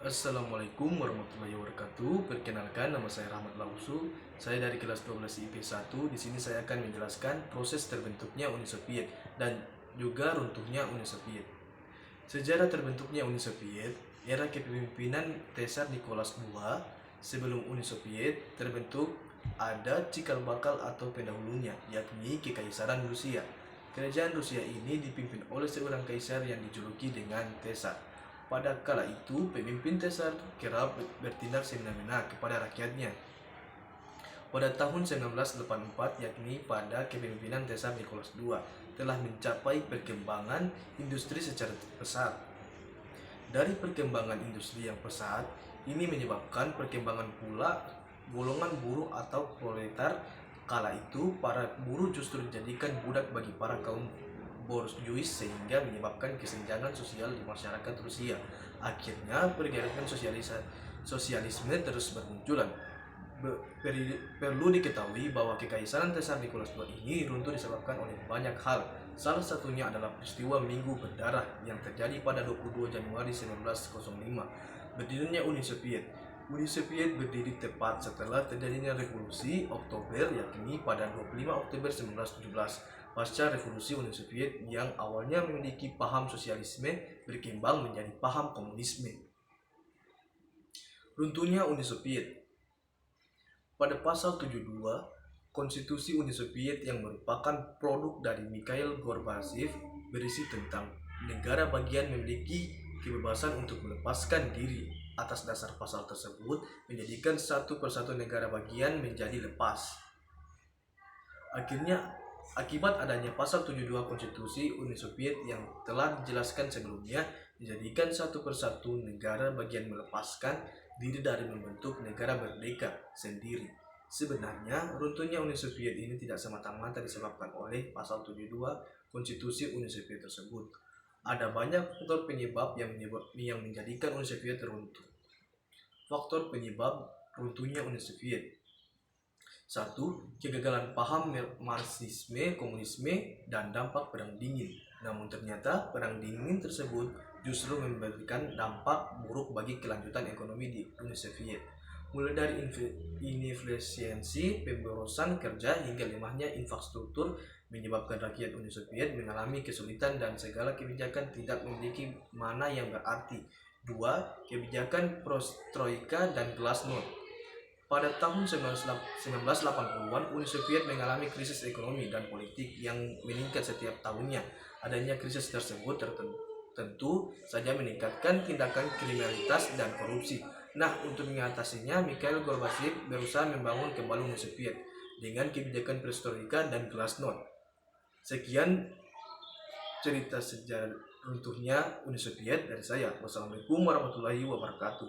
Assalamualaikum warahmatullahi wabarakatuh. Perkenalkan, nama saya Rahmat Lausu. Saya dari kelas 12 IP1. Di sini saya akan menjelaskan proses terbentuknya Uni Soviet dan juga runtuhnya Uni Soviet. Sejarah terbentuknya Uni Soviet, era kepemimpinan Tsar Nicholas II. Sebelum Uni Soviet terbentuk, ada cikal bakal atau pendahulunya, yakni Kekaisaran Rusia. Kerajaan Rusia ini dipimpin oleh seorang kaisar yang dijuluki dengan Tsar. Pada kala itu, pemimpin Tsar kerap bertindak semena-mena kepada rakyatnya. Pada tahun 1984, yakni pada kepemimpinan Tsar Nicholas II, telah mencapai perkembangan industri secara pesat. Dari perkembangan industri yang pesat, ini menyebabkan perkembangan pula golongan buruh atau proletar. Kala itu, para buruh justru dijadikan budak bagi para kaum borjuis sehingga menyebabkan kesenjangan sosial di masyarakat Rusia. Akhirnya, pergerakan sosialisme terus bermunculan. Perlu diketahui bahwa Kekaisaran Tsar Nicholas II ini runtuh disebabkan oleh banyak hal. Salah satunya adalah peristiwa Minggu Berdarah yang terjadi pada 22 Januari 1905. Berdirinya Uni Soviet. Uni Soviet berdiri tepat setelah terjadinya Revolusi Oktober, yakni pada 25 Oktober 1917. Pasca Revolusi Uni Soviet yang awalnya memiliki paham sosialisme berkembang menjadi paham komunisme. Runtuhnya Uni Soviet. Pada pasal 72, Konstitusi Uni Soviet yang merupakan produk dari Mikhail Gorbachev berisi tentang negara bagian memiliki kebebasan untuk melepaskan diri. Atas dasar pasal tersebut, menjadikan satu persatu negara bagian menjadi lepas. Akhirnya, akibat adanya pasal 72 Konstitusi Uni Soviet yang telah dijelaskan sebelumnya, menjadikan satu persatu negara bagian melepaskan diri dari membentuk negara merdeka sendiri. Sebenarnya, runtuhnya Uni Soviet ini tidak semata-mata disebabkan oleh pasal 72 Konstitusi Uni Soviet tersebut. Ada banyak faktor penyebab yang menjadikan Uni Soviet runtuh. Faktor penyebab runtuhnya Uni Soviet: 1. Kegagalan paham Marxisme, Komunisme, dan dampak Perang Dingin. Namun ternyata Perang Dingin tersebut justru memberikan dampak buruk bagi kelanjutan ekonomi di Uni Soviet, mulai dari inefisiensi pemborosan kerja hingga lemahnya infrastruktur, menyebabkan rakyat Uni Soviet mengalami kesulitan dan segala kebijakan tidak memiliki mana yang berarti. 2. Kebijakan Perestroika dan Glasnost. Pada tahun 1980-an, Uni Soviet mengalami krisis ekonomi dan politik yang meningkat setiap tahunnya. Adanya krisis tersebut tentu saja meningkatkan tindakan kriminalitas dan korupsi. Nah, untuk mengatasinya, Mikhail Gorbachev berusaha membangun kembali Uni Soviet dengan kebijakan Perestroika dan Glasnost. Sekian cerita sejarah runtuhnya Uni Soviet dari saya. Wassalamualaikum warahmatullahi wabarakatuh.